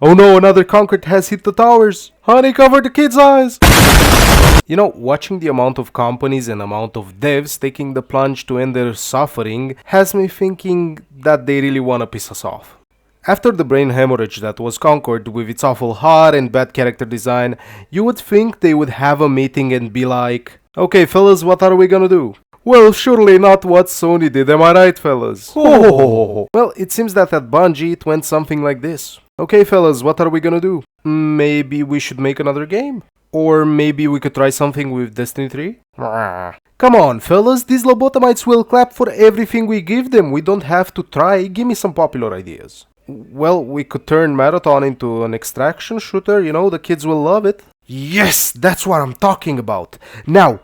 Oh no, another Concord has hit the towers! Honey, cover the kid's eyes! You know, watching the amount of companies and amount of devs taking the plunge to end their suffering has me thinking that they really wanna piss us off. After the brain hemorrhage that was Concord with its awful heart and bad character design, you would think they would have a meeting and be like, okay fellas, what are we gonna do? Well, surely not what Sony did, am I right fellas? Oh. Well, it seems that at Bungie it went something like this. Okay fellas, what are we gonna do? Maybe we should make another game? Or maybe we could try something with Destiny 3? Come on, fellas, these lobotomites will clap for everything we give them. We don't have to try. Give me some popular ideas. Well, we could turn Marathon into an extraction shooter, you know, the kids will love it. Yes, that's what I'm talking about. Now,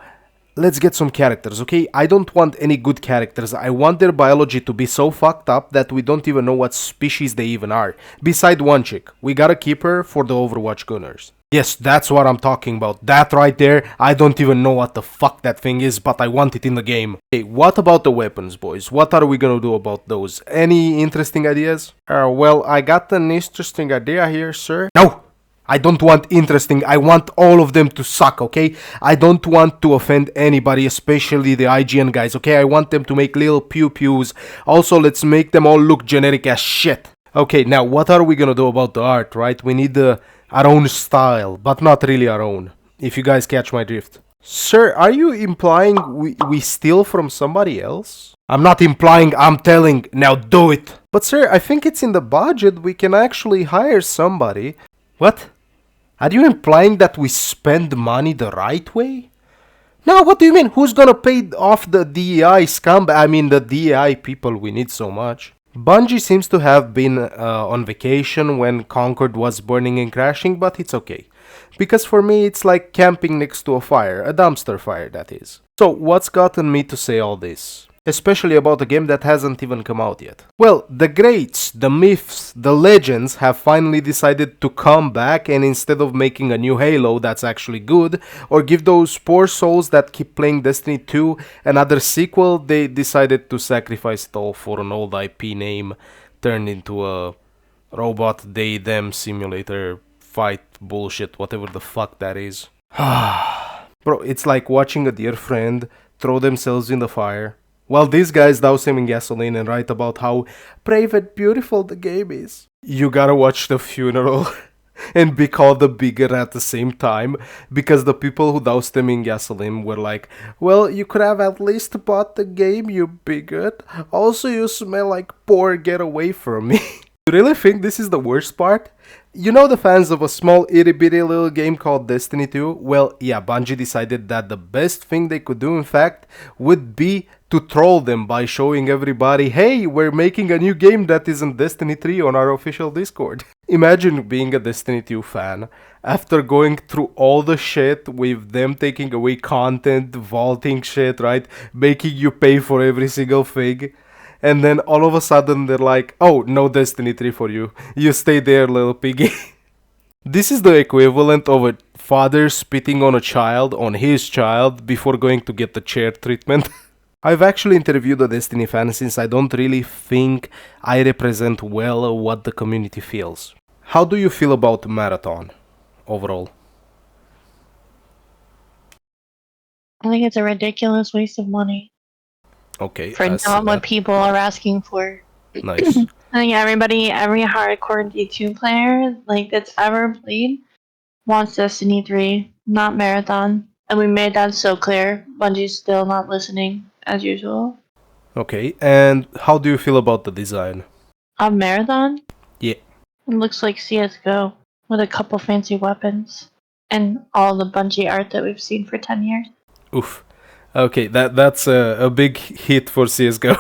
let's get some characters, okay? I don't want any good characters. I want their biology to be so fucked up that we don't even know what species they even are. Beside one chick, we gotta keep her for the Overwatch Gunners. Yes, that's what I'm talking about. That right there, I don't even know what the fuck that thing is, but I want it in the game. Hey, what about the weapons, boys? What are we gonna do about those? Any interesting ideas? Well, I got an interesting idea here, sir. No! I don't want interesting, I want all of them to suck, okay? I don't want to offend anybody, especially the IGN guys, okay? I want them to make little pew-pews. Also, let's make them all look generic as shit. Okay, now what are we gonna do about the art, right? We need our own style, but not really our own, if you guys catch my drift. Sir, are you implying we steal from somebody else? I'm not implying, I'm telling, now do it! But sir, I think it's in the budget, we can actually hire somebody. What? Are you implying that we spend money the right way? No, what do you mean? Who's gonna pay off the DEI the DEI people we need so much? Bungie seems to have been on vacation when Concord was burning and crashing, but it's okay. Because for me, it's like camping next to a fire, a dumpster fire, that is. So, what's gotten me to say all this? Especially about a game that hasn't even come out yet. Well, the greats, the myths, the legends have finally decided to come back, and instead of making a new Halo that's actually good, or give those poor souls that keep playing Destiny 2 another sequel, they decided to sacrifice it all for an old IP name turned into a robot they-them simulator fight bullshit, whatever the fuck that is. Bro, it's like watching a dear friend throw themselves in the fire, while these guys douse him in gasoline and write about how brave and beautiful the game is. You gotta watch the funeral and be called the bigot at the same time, because the people who doused him in gasoline were like, well, you could have at least bought the game, you bigot. Also, you smell like poor, get away from me. You really think this is the worst part? You know the fans of a small itty bitty little game called Destiny 2? Well, yeah, Bungie decided that the best thing they could do in fact would be to troll them by showing everybody, hey, we're making a new game that isn't Destiny 3 on our official Discord. Imagine being a Destiny 2 fan after going through all the shit with them taking away content, vaulting shit, right? Making you pay for every single thing. And then all of a sudden they're like, oh, no Destiny 3 for you. You stay there, little piggy. This is the equivalent of a father spitting on his child, before going to get the chair treatment. I've actually interviewed a Destiny fan since I don't really think I represent well what the community feels. How do you feel about Marathon, overall? I think it's a ridiculous waste of money Okay, for not what people are asking for. Nice. I think every hardcore D2 player that's ever played wants Destiny 3, not Marathon. And we made that so clear. Bungie's still not listening, as usual. Okay, and how do you feel about the design? Of Marathon? Yeah. It looks like CSGO, with a couple fancy weapons. And all the Bungie art that we've seen for 10 years. Oof. Okay, that's a big hit for CSGO.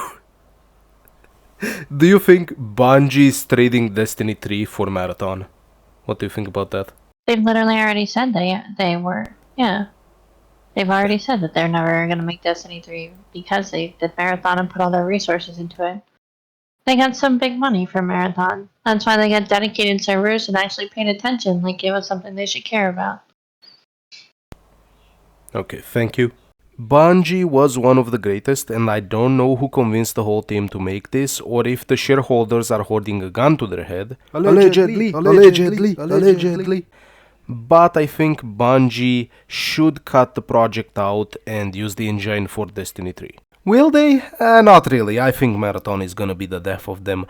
Do you think Bungie is trading Destiny 3 for Marathon? What do you think about that? They've literally already said they were, yeah. They've already said that they're never going to make Destiny 3 because they did Marathon and put all their resources into it. They got some big money for Marathon. That's why they got dedicated servers and actually paid attention, it was something they should care about. Okay, thank you. Bungie was one of the greatest, and I don't know who convinced the whole team to make this, or if the shareholders are holding a gun to their head. Allegedly. But I think Bungie should cut the project out and use the engine for Destiny 3. Will they? Not really. I think Marathon is gonna be the death of them.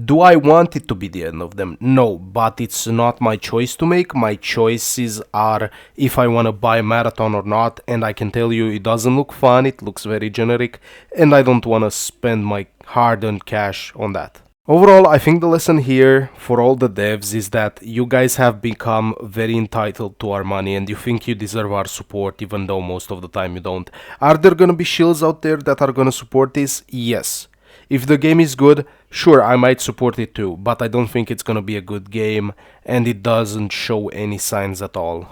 Do I want it to be the end of them? No, but it's not my choice to make. My choices are if I wanna buy Marathon or not, and I can tell you it doesn't look fun, it looks very generic, and I don't wanna spend my hard-earned cash on that. Overall, I think the lesson here for all the devs is that you guys have become very entitled to our money and you think you deserve our support even though most of the time you don't. Are there gonna be shills out there that are gonna support this? Yes. If the game is good, sure, I might support it too, but I don't think it's gonna be a good game and it doesn't show any signs at all.